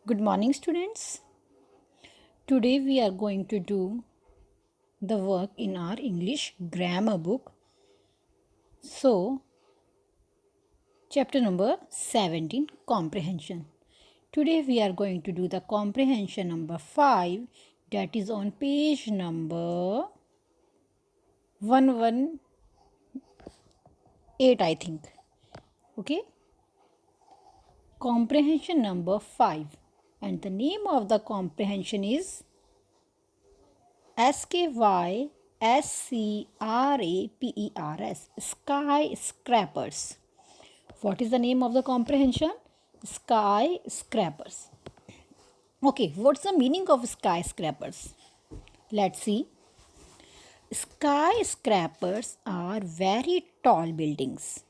Good morning, students. Today we are going to do the work in our English grammar book. So, chapter number 17 Comprehension. Today we are going to do the comprehension number 5, that is on page number 118, I think. Okay, comprehension number 5, and the name of the comprehension is SKYSCRAPERS, skyscrapers. What is the name of the comprehension? Skyscrapers. Okay, what's the meaning of skyscrapers? Let's see. Skyscrapers are very tall buildings.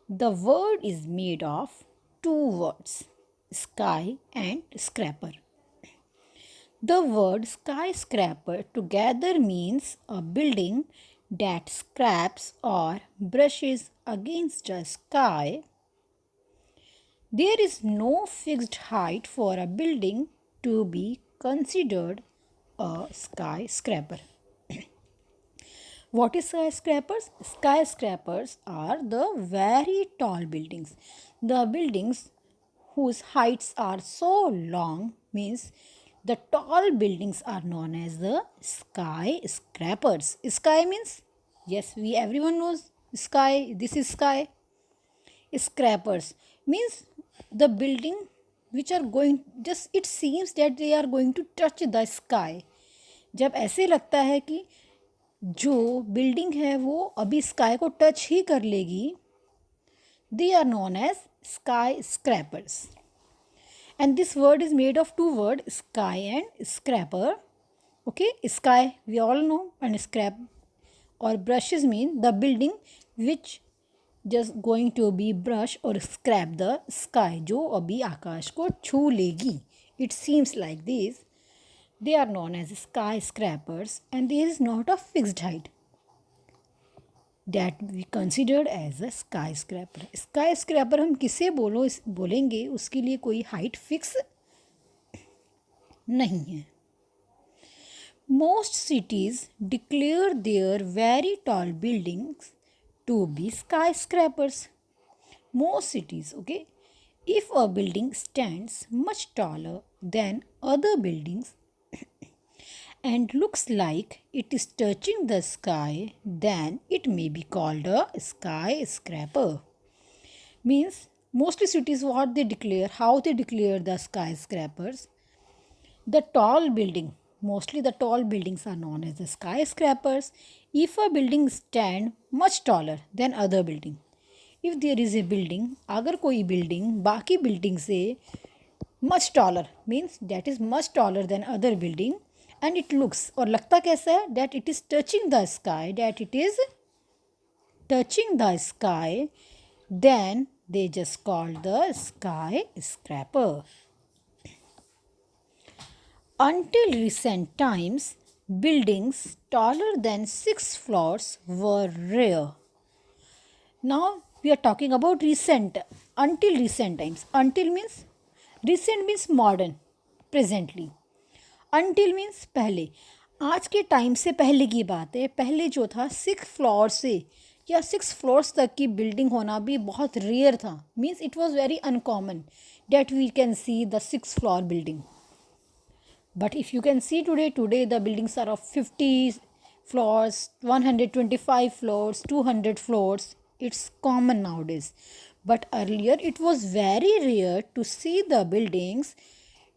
The word is made of two words, sky and scraper. The word skyscraper together means a building that scrapes or brushes against the sky. There is no fixed height for a building to be considered a skyscraper. What is skyscrapers? Skyscrapers are the very tall buildings. The buildings whose heights are so long means the tall buildings are known as the skyscrapers. Sky means, yes, we everyone knows sky. This is sky. Scrapers means the building which are going, just it seems that they are going to touch the sky. जब ऐसे लगता है कि जो building है वो अभी sky को टच ही कर लेगी, they are known as skyscrapers. And this word is made of two words, sky and scraper. Okay, sky we all know, and scrap or brushes mean the building which just going to be brush or scrap the sky, जो अभी आकाश को छू लेगी. It seems like this. They are known as skyscrapers, and there is not a fixed height that we considered as a skyscraper. Skyscraper हम किसे बोलेंगे, उसके लिए कोई हाइट फिक्स नहीं है. Most cities declare their very tall buildings to be skyscrapers. Most cities, okay? If a building stands much taller than other buildings and looks like it is touching the sky, then it may be called a skyscraper. Means mostly cities, what they declare, how they declare the skyscrapers. The tall building, mostly the tall buildings are known as the skyscrapers. If a building stand much taller than other building, if there is a building, अगर कोई building बाकी building से much taller means that is much taller than other building, and it looks और लगता कैसा है, that it is touching the sky, that it is touching the sky, then they just call the skyscraper. Until recent times, buildings taller than 6 floors were rare. Now we are talking about recent, until recent times. Until means, recent means modern, presently. Until means पहले, आज के time से पहले की बात है. पहले जो था 6 फ्लोर से या 6 फ्लोर्स तक की बिल्डिंग होना भी बहुत रेयर था. Means it was very uncommon that we can see the 6 floor building. But if you can see today the buildings are of 50 floors, 125 floors, 200 floors. It's common nowadays. But earlier it was very rare to see the buildings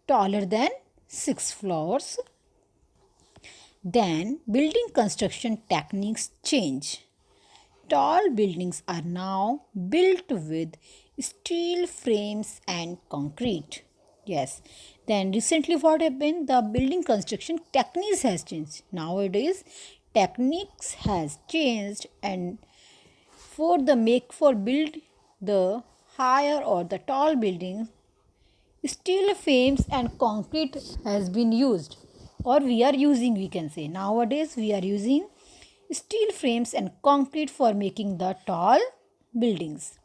taller than 6 floors. Then building construction techniques change. Tall buildings are now built with steel frames and concrete. Yes. Then recently what happened? The building construction techniques has changed. Nowadays techniques has changed, and for build the higher or the tall building, steel frames and concrete has been used, or we are using, we can say. Nowadays we are using steel frames and concrete for making the tall buildings.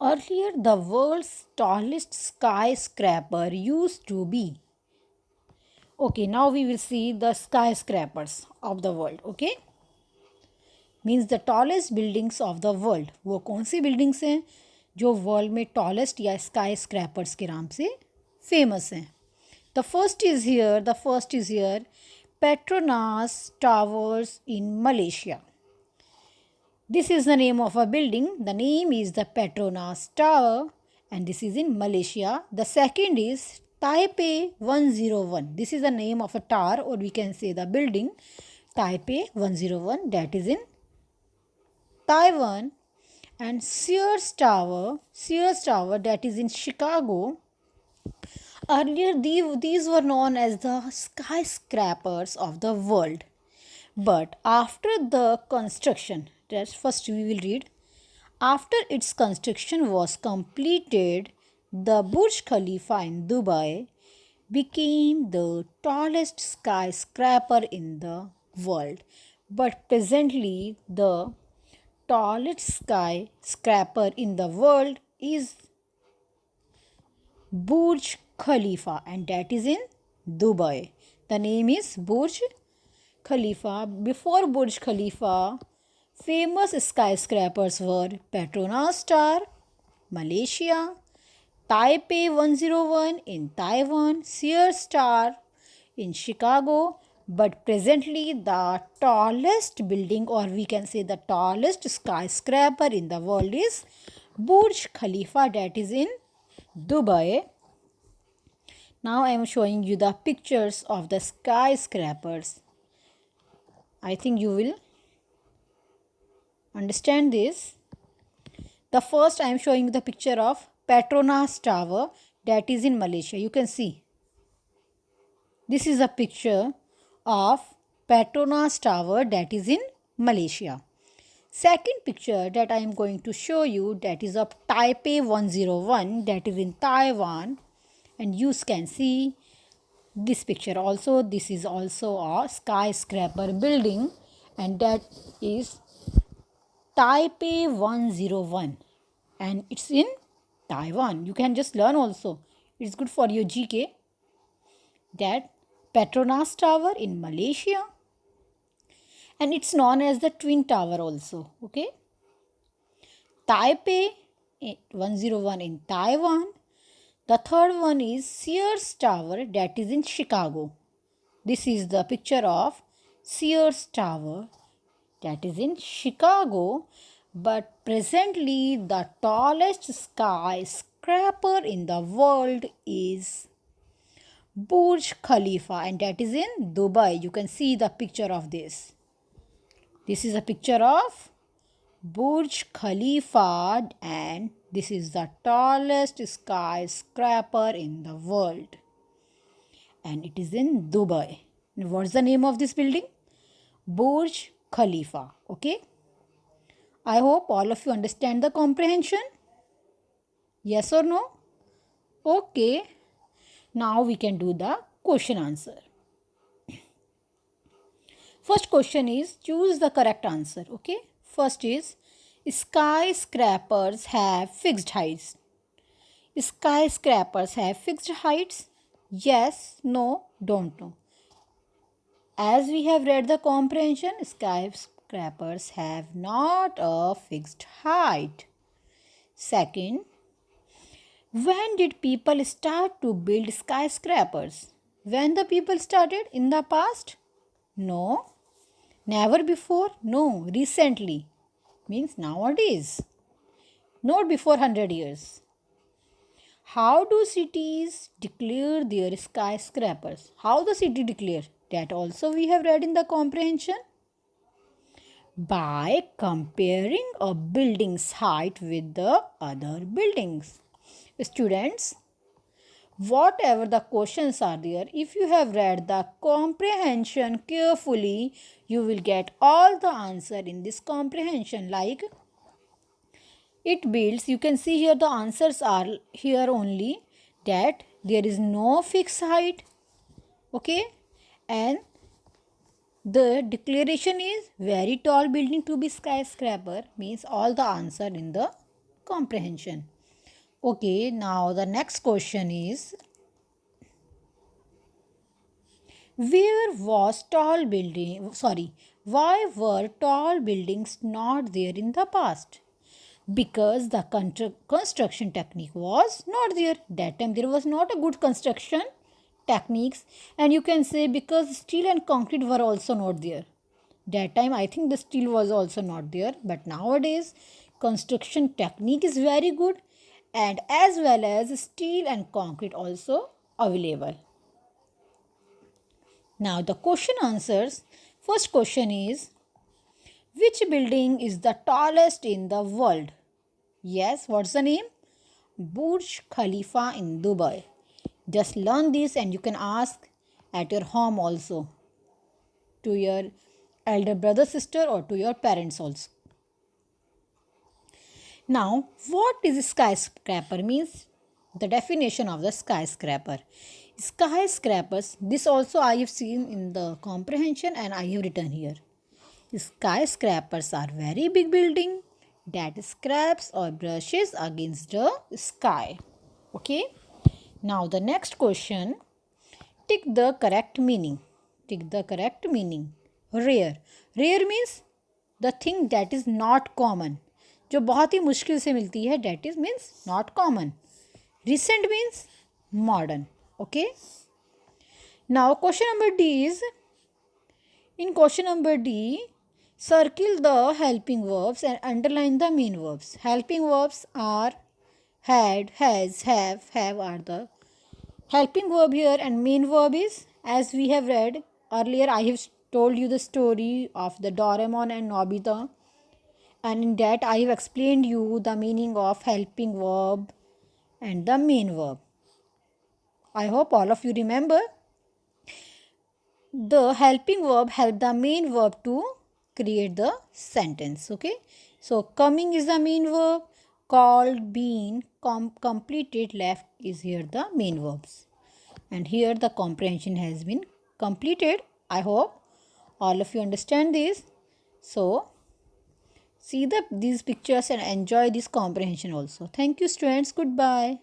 Earlier, the world's tallest skyscraper used to be. Okay, now we will see the skyscrapers of the world. Okay, means the tallest buildings of the world. वो कौन सी buildings हैं जो world में tallest या skyscrapers के नाम से famous हैं. The first is here Petronas Towers in Malaysia. This is the name of a building. The name is the Petronas Tower and this is in Malaysia. The second is Taipei 101. This is the name of a tower, or we can say the building Taipei 101, that is in Taiwan. And Sears Tower that is in Chicago. Earlier these were known as the skyscrapers of the world. But after the construction, that's first we will read. After its construction was completed, the Burj Khalifa in Dubai became the tallest skyscraper in the world. But presently, the tallest skyscraper in the world is Burj Khalifa, and that is in Dubai. The name is Burj Khalifa. Before Burj Khalifa, famous skyscrapers were Petronas Tower, Malaysia, Taipei 101 in Taiwan, Sears Tower in Chicago. But presently, the tallest building, or we can say the tallest skyscraper in the world, is Burj Khalifa, that is in Dubai. Now I am showing you the pictures of the skyscrapers. I think you will understand this. The first I am showing you the picture of Petronas Tower, that is in Malaysia. You can see. This is a picture of Petronas Tower, that is in Malaysia. Second picture that I am going to show you, that is of Taipei 101, that is in Taiwan. And you can see this picture also. This is also a skyscraper building, and that is Taipei 101, and it's in Taiwan. You can just learn also. It's good for your GK. That Petronas Tower in Malaysia, and it's known as the Twin Tower also. Okay. Taipei 101 in Taiwan. The third one is Sears Tower, that is in Chicago. This is the picture of Sears Tower, that is in Chicago. But presently, the tallest skyscraper in the world is Burj Khalifa, and that is in Dubai. You can see the picture of this. This is a picture of Burj Khalifa, and this is the tallest skyscraper in the world. And it is in Dubai. And what's the name of this building? Burj Khalifa. Okay. I hope all of you understand the comprehension. Yes or no? Okay. Now we can do the question answer. First question is choose the correct answer. Okay. First is skyscrapers have fixed heights. Skyscrapers have fixed heights? Yes, no, don't know. As we have read the comprehension, skyscrapers have not a fixed height. Second, when did people start to build skyscrapers? When the people started? In the past? No. Never before? No. Recently. Means nowadays. Not before 100 years. How do cities declare their skyscrapers? How the city declare? That also we have read in the comprehension. By comparing a building's height with the other buildings. Students, whatever the questions are there, if you have read the comprehension carefully, you will get all the answer in this comprehension. Like it builds, you can see here the answers are here only, that there is no fixed height. Okay, and the declaration is very tall building to be skyscraper, means all the answer in the comprehension. Okay, now the next question is, why were tall buildings not there in the past? Because the construction technique was not there. That time there was not a good construction techniques, and you can say because steel and concrete were also not there. That time I think the steel was also not there, but nowadays construction technique is very good, and as well as steel and concrete also available. Now the question answers. First question is, which building is the tallest in the world? Yes, what's the name? Burj Khalifa in Dubai. Just learn this and you can ask at your home also, to your elder brother, sister, or to your parents also. Now, what is skyscraper means? The definition of the skyscraper. Skyscrapers, this also I have seen in the comprehension and I have written here. Skyscrapers are very big building that scrapes or brushes against the sky. Okay. Now the next question. Tick the correct meaning. Tick the correct meaning. Rare. Rare means the thing that is not common. जो बहुत ही मुश्किल से मिलती है, that is means not common. Recent means modern. Okay. Now question number D is, in question number D, circle the helping verbs and underline the main verbs. Helping verbs are had, has, have are the helping verb here, and main verb is, as we have read earlier, I have told you the story of the Doraemon and Nobita, and in that I have explained you the meaning of helping verb and the main verb. I hope all of you remember. The helping verb help the main verb to create the sentence. Okay, so coming is the main verb, called, been, completed, left is here the main verbs, and here the comprehension has been completed. I hope all of you understand this. So see these pictures and enjoy this comprehension also. Thank you students. Goodbye.